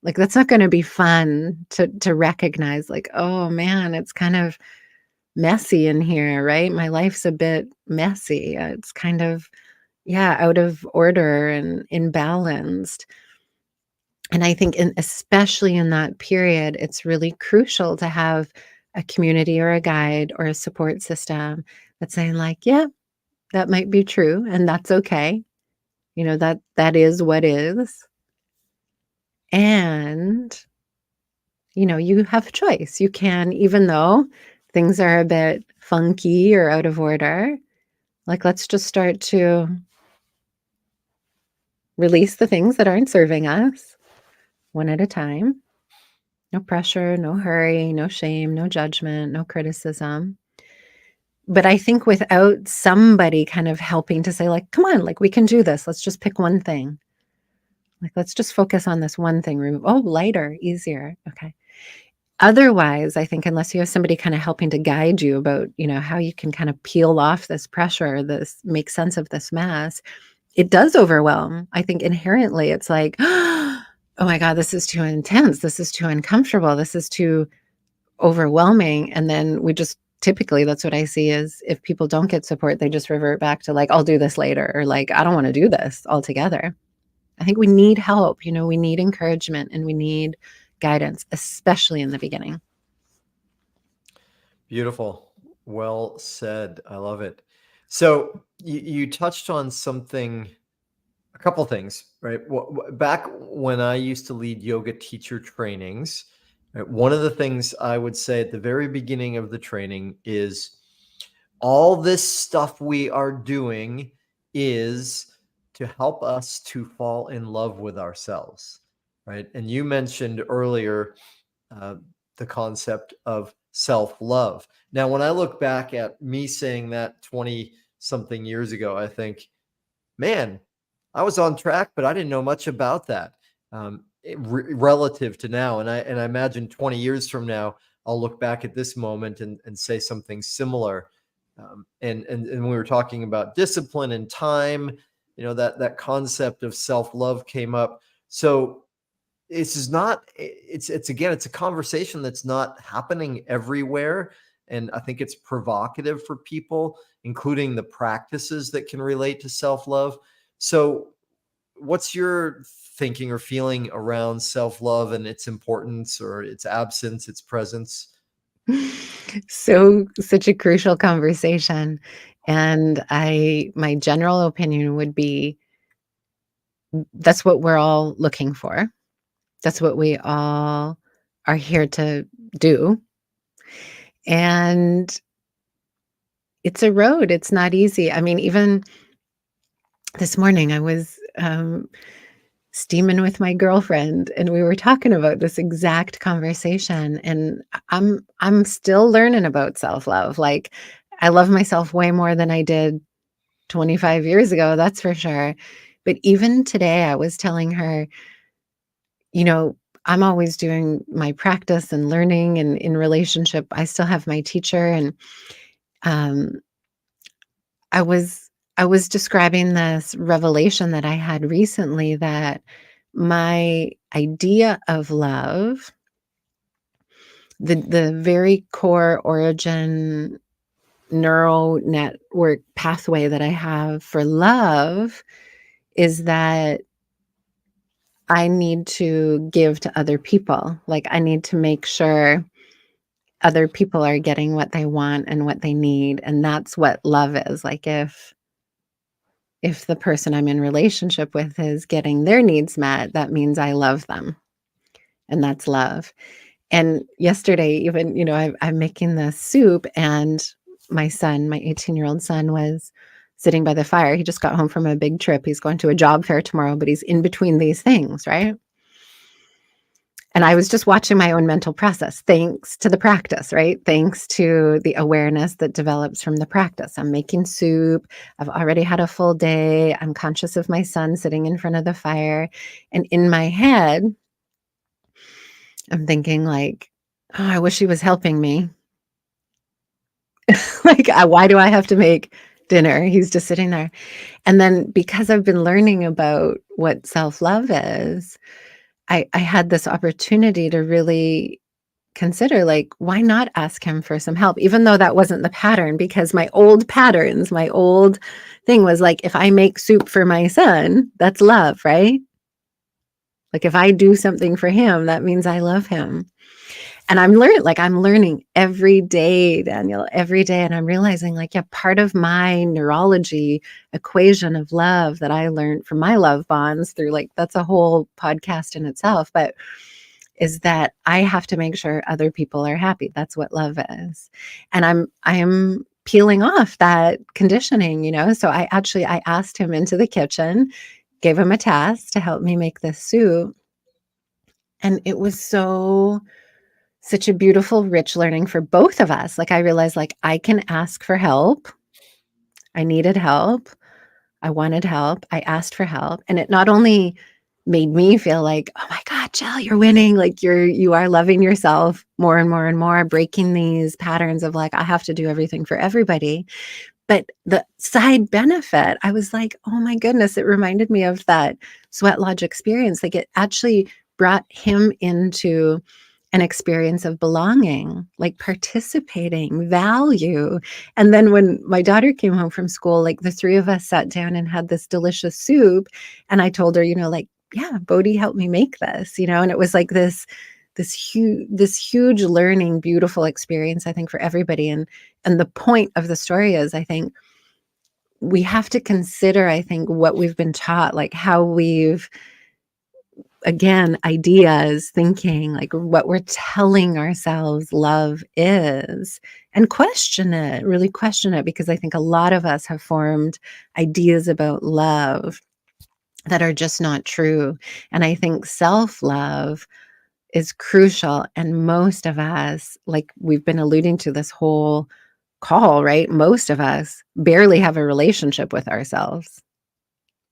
Speaker 2: Like, that's not gonna be fun to recognize, like, "Oh, man, it's kind of messy in here," right? My life's a bit messy. It's kind of, yeah, out of order and imbalanced. And I think especially in that period, it's really crucial to have a community or a guide or a support system that's saying, like, "Yeah, that might be true, and that's okay." That is what is. And you have a choice. You can, even though things are a bit funky or out of order, like, let's just start to release the things that aren't serving us one at a time. No pressure, no hurry, no shame, no judgment, no criticism. But I think without somebody kind of helping to say, like, come on, like, we can do this. Let's just pick one thing. Like, let's just focus on this one thing. Remove, oh, lighter, easier. Okay. Otherwise, I think unless you have somebody kind of helping to guide you about, how you can kind of peel off this pressure, make sense of this mess, it does overwhelm. I think inherently it's like, oh my God, this is too intense. This is too uncomfortable. This is too overwhelming. And then we just typically that's what I see is if people don't get support, they just revert back to like, I'll do this later, or like, I don't want to do this altogether. I think we need help, we need encouragement and we need guidance, especially in the beginning.
Speaker 1: Beautiful. Well said. I love it. So you touched on something, a couple things, right? Back when I used to lead yoga teacher trainings, right, one of the things I would say at the very beginning of the training is all this stuff we are doing is to help us to fall in love with ourselves, right? And you mentioned earlier uh, the concept of self-love. Now, when I look back at me saying that 20 something years ago, I think, man, I was on track, but I didn't know much about that, relative to now. And I imagine 20 years from now, I'll look back at this moment and say something similar. And we were talking about discipline and time, that concept of self-love came up. So this is not, it's again, it's a conversation that's not happening everywhere. And I think it's provocative for people, including the practices that can relate to self-love. So what's your thinking or feeling around self-love and its importance or its absence, its presence?
Speaker 2: So such a crucial conversation. And my general opinion would be that's what we're all looking for. That's what we all are here to do. And it's a road. It's not easy. I mean, even this morning I was steaming with my girlfriend and we were talking about this exact conversation, and I'm still learning about self-love. Like, I love myself way more than I did 25 years ago, that's for sure. But even today I was telling her, I'm always doing my practice and learning, and in relationship I still have my teacher, and um I was describing this revelation that I had recently, that my idea of love, the very core origin neural network pathway that I have for love, is that I need to give to other people. Like, I need to make sure other people are getting what they want and what they need, and that's what love is. Like, if the person I'm in relationship with is getting their needs met, that means I love them, and that's love. And yesterday, even, I'm making the soup, and my son, my 18-year-old son, was sitting by the fire. He just got home from a big trip. He's going to a job fair tomorrow, but he's in between these things, right? And I was just watching my own mental process, thanks to the practice, right? Thanks to the awareness that develops from the practice. I'm making soup. I've already had a full day. I'm conscious of my son sitting in front of the fire. And in my head, I'm thinking like, oh, I wish he was helping me. Like, why do I have to make dinner? He's just sitting there. And then because I've been learning about what self-love is, I had this opportunity to really consider, like, why not ask him for some help? Even though that wasn't the pattern, because my old patterns, my old thing was like, if I make soup for my son, that's love, right? Like, if I do something for him, that means I love him. And I'm learning every day, Daniel, every day. And I'm realizing, like, yeah, part of my neurology equation of love that I learned from my love bonds through, like, that's a whole podcast in itself, but is that I have to make sure other people are happy. That's what love is. And I'm peeling off that conditioning, So I asked him into the kitchen, gave him a task to help me make this soup. And it was such a beautiful, rich learning for both of us. Like, I realized, like, I can ask for help. I needed help. I wanted help. I asked for help. And it not only made me feel like, oh my God, Jill, you're winning. Like, you are loving yourself more and more and more, breaking these patterns of like, I have to do everything for everybody. But the side benefit, I was like, oh my goodness, it reminded me of that sweat lodge experience. Like, it actually brought him into an experience of belonging, like participating, value. And then when my daughter came home from school, like the three of us sat down and had this delicious soup. And I told her, like, yeah, Bodhi helped me make this, and it was like this huge learning, beautiful experience, I think, for everybody. And the point of the story is, I think, we have to consider, I think, what we've been taught, like how we've, again, ideas, thinking, like what we're telling ourselves love is, and question it, really question it, because I think a lot of us have formed ideas about love that are just not true. And I think self-love is crucial. And most of us, like we've been alluding to this whole call, right? Most of us barely have a relationship with ourselves.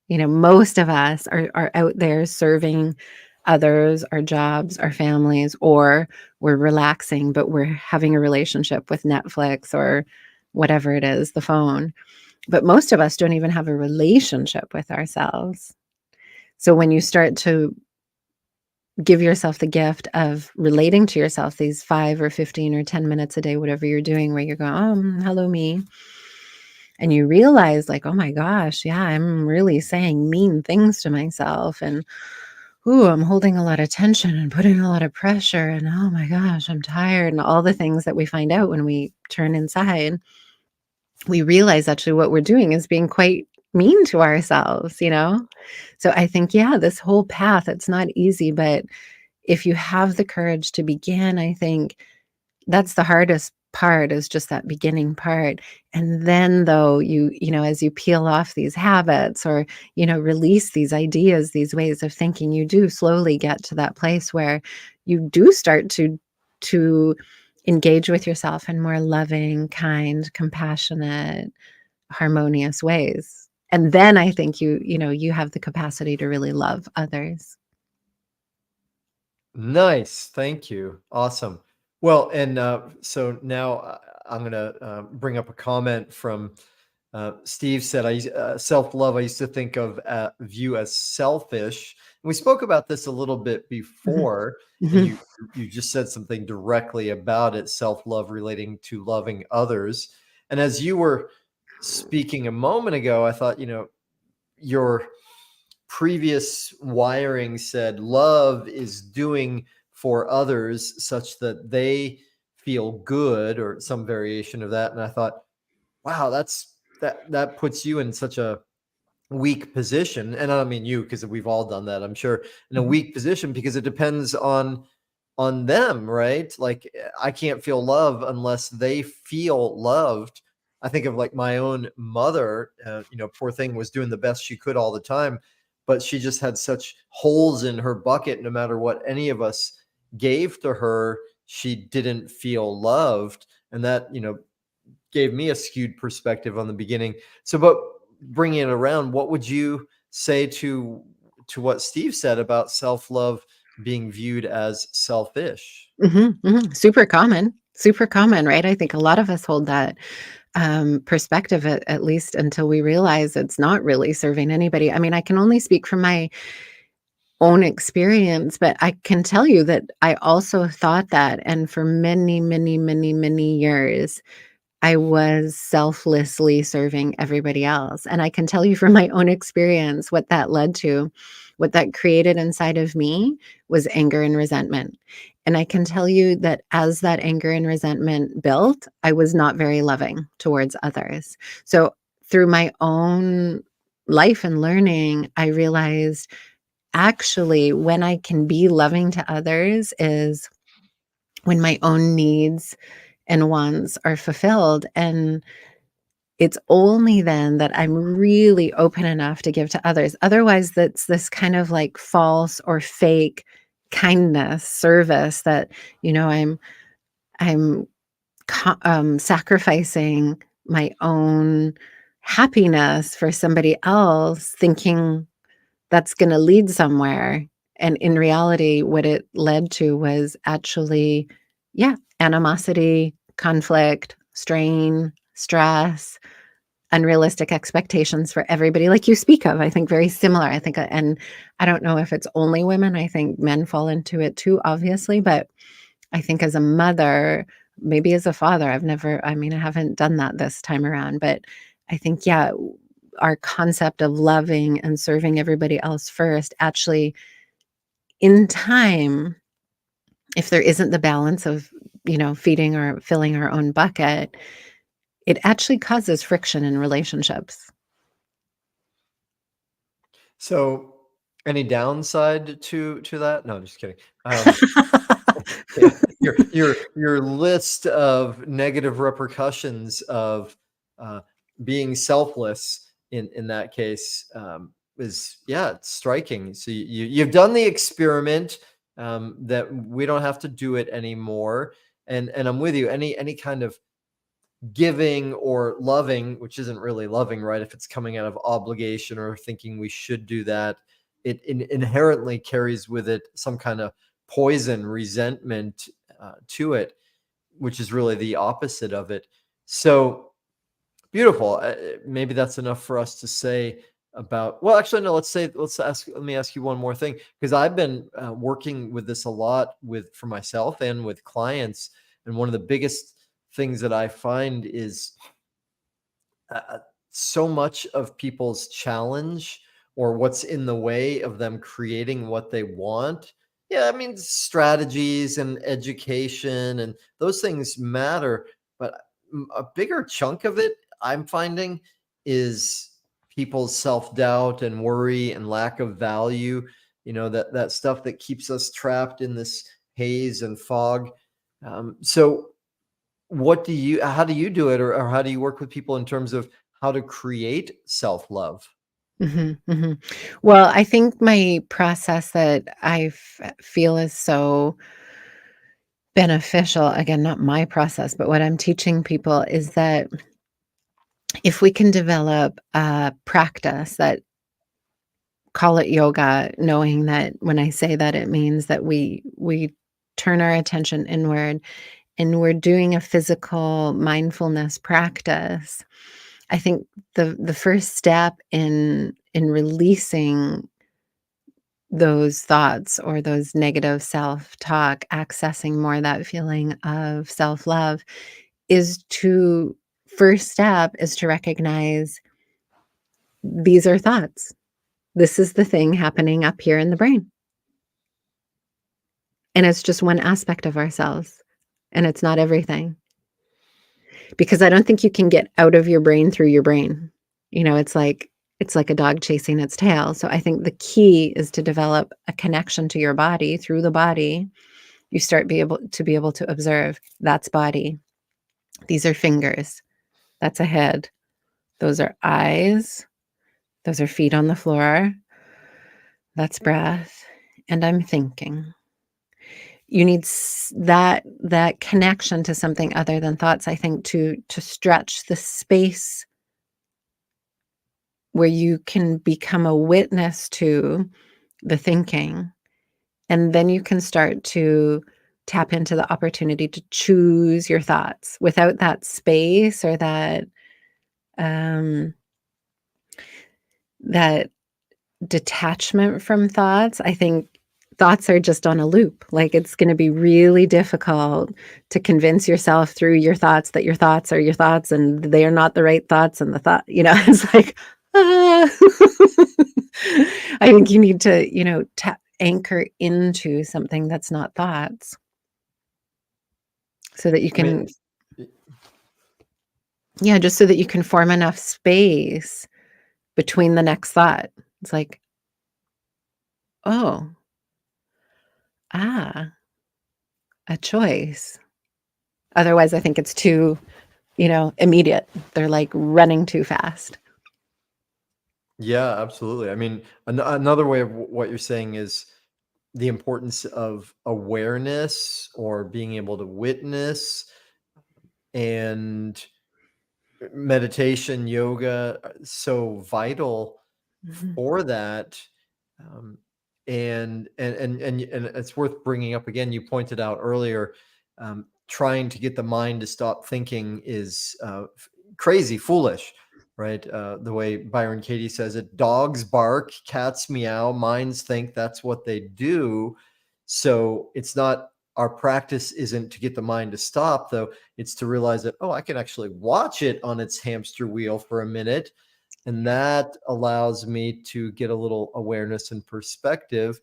Speaker 2: Most of us are out there serving others, our jobs, our families, or we're relaxing, but we're having a relationship with Netflix or whatever it is, the phone. But most of us don't even have a relationship with ourselves. So when you start to give yourself the gift of relating to yourself these 5 or 15 or 10 minutes a day, whatever you're doing, where you're going, oh, hello, me. And you realize, like, oh my gosh, yeah, I'm really saying mean things to myself. And, ooh, I'm holding a lot of tension and putting a lot of pressure. And, oh my gosh, I'm tired. And all the things that we find out when we turn inside, we realize actually what we're doing is being quite mean to ourselves. So I think, yeah, this whole path, it's not easy, but if you have the courage to begin, I think that's the hardest part, is just that beginning part. And then though, as you peel off these habits, or, release these ideas, these ways of thinking, you do slowly get to that place where you do start to engage with yourself in more loving, kind, compassionate, harmonious ways. And then I think you have the capacity to really love others.
Speaker 1: Nice. Thank you. Awesome. Well, and so now I'm going to bring up a comment from Steve said, self-love, I used to think of view as selfish. And we spoke about this a little bit
Speaker 2: Mhm.
Speaker 1: before, and
Speaker 2: Mhm.
Speaker 1: you just said something directly about it, self-love relating to loving others. And as you were speaking a moment ago, I thought, your previous wiring said love is doing for others such that they feel good, or some variation of that. And I thought, wow, that puts you in such a weak position. And I don't mean you, because we've all done that, I'm sure, in a
Speaker 2: Mhm.
Speaker 1: weak position, because it depends on them, right? Like, I can't feel love unless they feel loved. I think of like my own mother, poor thing, was doing the best she could all the time, but she just had such holes in her bucket. No matter what any of us gave to her, she didn't feel loved. And that, gave me a skewed perspective on the beginning. So, but bringing it around, what would you say to what Steve said about self-love being viewed as selfish?
Speaker 2: Mhm, mhm. Super common, right? I think a lot of us hold that perspective, at least until we realize it's not really serving anybody. I mean, I can only speak from my own experience, but I can tell you that I also thought that. And for many, many, many, many years, I was selflessly serving everybody else. And I can tell you from my own experience what that led to. What that created inside of me was anger and resentment. And I can tell you that as that anger and resentment built, I was not very loving towards others. So through my own life and learning, I realized actually when I can be loving to others is when my own needs and wants are fulfilled. And it's only then that I'm really open enough to give to others. Otherwise, that's this kind of like false or fake kindness, service that, I'm sacrificing my own happiness for somebody else, thinking that's going to lead somewhere. And in reality, what it led to was actually, yeah, animosity, conflict, strain, stress, unrealistic expectations for everybody, like you speak of. I think very similar. I think, and I don't know if it's only women. I think men fall into it too, obviously, but I think as a mother, maybe as a father, I mean, I haven't done that this time around, but I think, yeah, our concept of loving and serving everybody else first actually, in time, if there isn't the balance of, feeding or filling our own bucket, it actually causes friction in relationships.
Speaker 1: So, any downside to that? No, just kidding. Yeah, your list of negative repercussions of uh, being selfless in that case is, yeah, it's striking. So you've done the experiment, that we don't have to do it anymore, and I'm with you. Any kind of giving or loving, which isn't really loving, right? If it's coming out of obligation or thinking we should do that, it inherently carries with it some kind of poison, resentment to it, which is really the opposite of it. So beautiful. Maybe that's enough for us to say about. Well, actually, no. Let me ask you one more thing, because I've been working with this a lot for myself and with clients, and one of the biggest things that I find is uh, so much of people's challenge, or what's in the way of them creating what they want. Yeah, I mean, strategies and education and those things matter, but a bigger chunk of it, I'm finding, is people's self-doubt and worry and lack of value, that stuff that keeps us trapped in this haze and fog. So how do you do it, or how do you work with people in terms of how to create self-love?
Speaker 2: Mhm, mhm. Well, I think my process that feel is so beneficial, again, not my process, but what I'm teaching people is that if we can develop a practice that, call it yoga, knowing that when I say that, it means that we turn our attention inward and we're doing a physical mindfulness practice. I think the first step in releasing those thoughts or those negative self-talk, accessing more that feeling of self-love is to first step is to recognize these are thoughts. This is the thing happening up here in the brain. And it's just one aspect of ourselves, and it's not everything. Because I don't think you can get out of your brain through your brain. It's like a dog chasing its tail. So I think the key is to develop a connection to your body through the body. You start be able to observe that's body. These are fingers. That's a head. Those are eyes. Those are feet on the floor. That's breath. And I'm thinking. You need that connection to something other than thoughts, I think, to stretch the space where you can become a witness to the thinking, and then you can start to tap into the opportunity to choose your thoughts. Without that space or um, that detachment from thoughts, I think thoughts are just on a loop. Like, it's gonna be really difficult to convince yourself through your thoughts that your thoughts are your thoughts and they are not the right thoughts, and it's like, "Ah." I think you need to, anchor into something that's not thoughts so that you
Speaker 1: I mean,
Speaker 2: can, yeah, just so that you can form enough space between the next thought. It's like, "Oh, ah, a choice." Otherwise, I think it's too, immediate. They're, like, running too fast.
Speaker 1: yeah, absolutely. I mean, another way of what you're saying is the importance of awareness, or being able to witness, and meditation, yoga, so vital
Speaker 2: Mhm,
Speaker 1: for that. Um, and it's worth bringing up again. You pointed out earlier, trying to get the mind to stop thinking is crazy, foolish, right? The way Byron Katie says it: dogs bark, cats meow, minds think. That's what they do. So it's not our practice isn't to get the mind to stop, though. It's to realize that, oh, I can actually watch it on its hamster wheel for a minute. And that allows me to get a little awareness and perspective,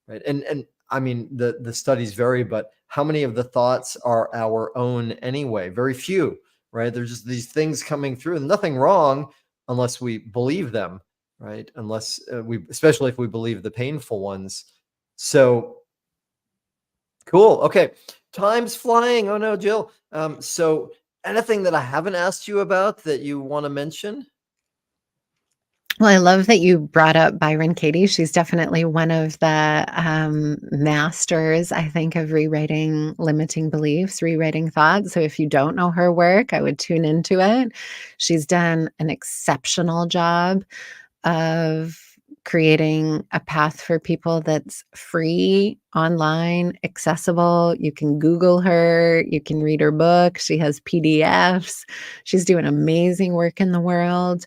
Speaker 1: right? And I mean, the studies vary, but how many of the thoughts are our own anyway? Very few, right? There's just these things coming through, and nothing wrong unless we believe them, right? Unless especially if we believe the painful ones. So cool. Okay, time's flying. Oh no, Jill. So anything that I haven't asked you about that you want to mention?
Speaker 2: Well, I love that you brought up Byron Katie. She's definitely one of the masters, I think, of rewriting limiting beliefs, rewriting thoughts. So if you don't know her work, I would tune into it. She's done an exceptional job of creating a path for people that's free, online, accessible. You can Google her, you can read her book. She has PDFs. She's doing amazing work in the world.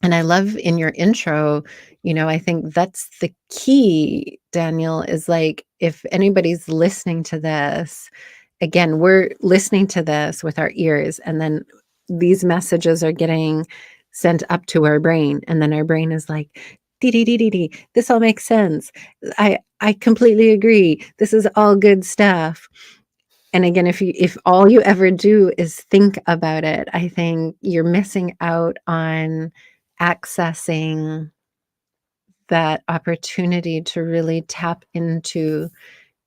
Speaker 2: And I love in your intro, I think that's the key, Daniel, is like if anybody's listening to this, again, we're listening to this with our ears, and then these messages are getting sent up to our brain. And then our brain is like, dee dee dee dee dee, this all makes sense. I completely agree. This is all good stuff. And again, if all you ever do is think about it, I think you're missing out on accessing that opportunity to really tap into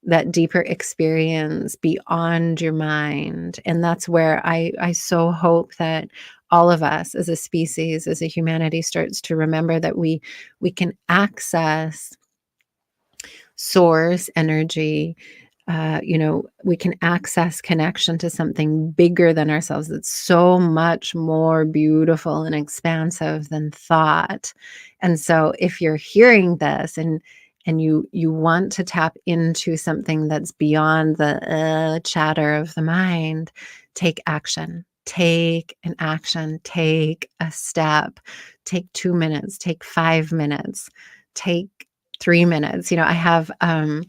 Speaker 2: that deeper experience beyond your mind. And that's where I so hope that all of us as a species, as a humanity, starts to remember that we can access source energy. We can access connection to something bigger than ourselves that's so much more beautiful and expansive than thought. And so if you're hearing this and you want to tap into something that's beyond the chatter of the mind, take action. Take an action, take a step, take 2 minutes, take 5 minutes, take 3 minutes. I have a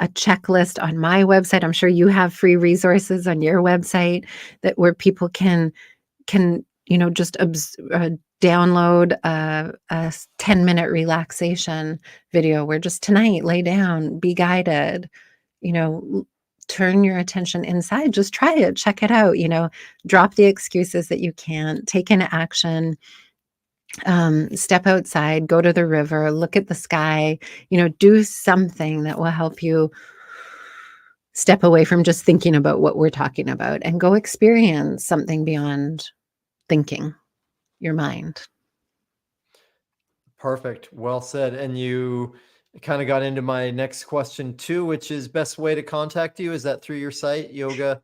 Speaker 2: checklist on my website. I'm sure you have free resources on your website that where people can just download a 10-minute relaxation video where just tonight lay down, be guided, turn your attention inside, just try it, check it out, drop the excuses that you can't, take an action, step outside, go to the river, look at the sky, do something that will help you step away from just thinking about what we're talking about and go experience something beyond thinking your mind.
Speaker 1: Perfect. Well said. And you kind of got into my next question too, which is best way to contact you. Is that through your site,
Speaker 2: Yep.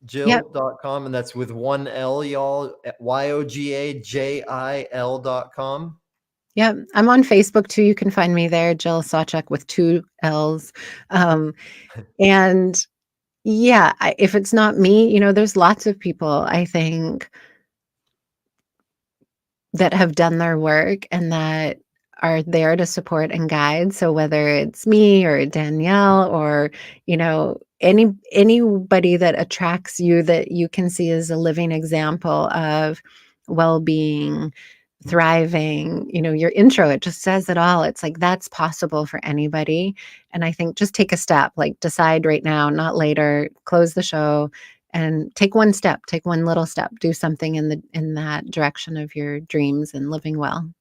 Speaker 1: YogaJil.com? And that's with one L, y'all, at YogaJil.com.
Speaker 2: Yep. I'm on Facebook too. You can find me there, Jill Sawchuk with 2 L's. And yeah, if it's not me, there's lots of people, I think, that have done their work and that are there to support and guide. So whether it's me or Danielle or, anybody that attracts you that you can see as a living example of well-being, thriving, your intro, it just says it all. It's like that's possible for anybody. And I think just take a step, like decide right now, not later, close the show and take one step, take one little step, do something in that direction of your dreams and living well.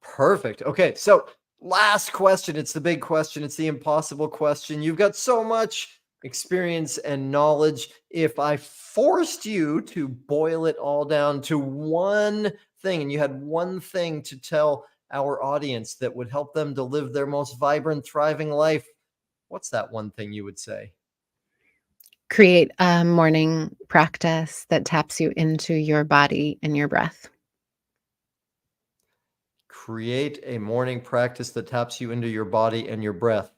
Speaker 1: Perfect. Okay. So, last question. It's the big question. It's the impossible question. You've got so much experience and knowledge. If I forced you to boil it all down to one thing, and you had one thing to tell our audience that would help them to live their most vibrant, thriving life, what's that one thing you would say?
Speaker 2: Create a morning practice that taps you into your body and your breath.
Speaker 1: Create a morning practice that taps you into your body and your breath.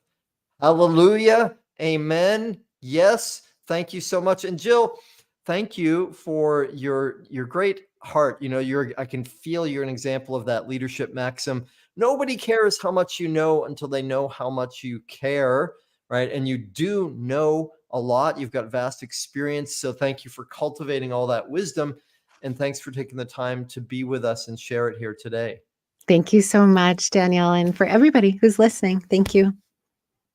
Speaker 1: Hallelujah. Amen. Yes. Thank you so much. And Jill, thank you for your great heart. I can feel you're an example of that leadership maxim Nobody cares how much you know until they know how much you care, right? And you do know a lot. You've got vast experience. So thank you for cultivating all that wisdom. And thanks for taking the time to be with us and share it here today.
Speaker 2: Thank you so much, Danielle. And for everybody who's listening, thank you.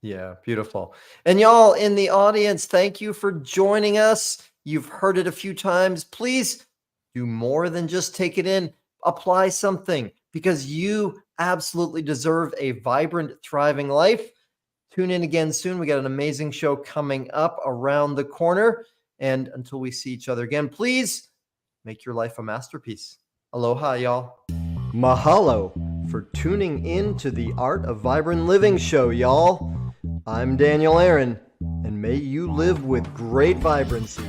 Speaker 1: Yeah, beautiful. And y'all in the audience, thank you for joining us. You've heard it a few times. Please do more than just take it in. Apply something because you absolutely deserve a vibrant, thriving life. Tune in again soon. We got an amazing show coming up around the corner. And until we see each other again, please make your life a masterpiece. Aloha, y'all. Mahalo for tuning in to the Art of Vibrant Living show, y'all. I'm Daniel Aaron, and may you live with great vibrancy.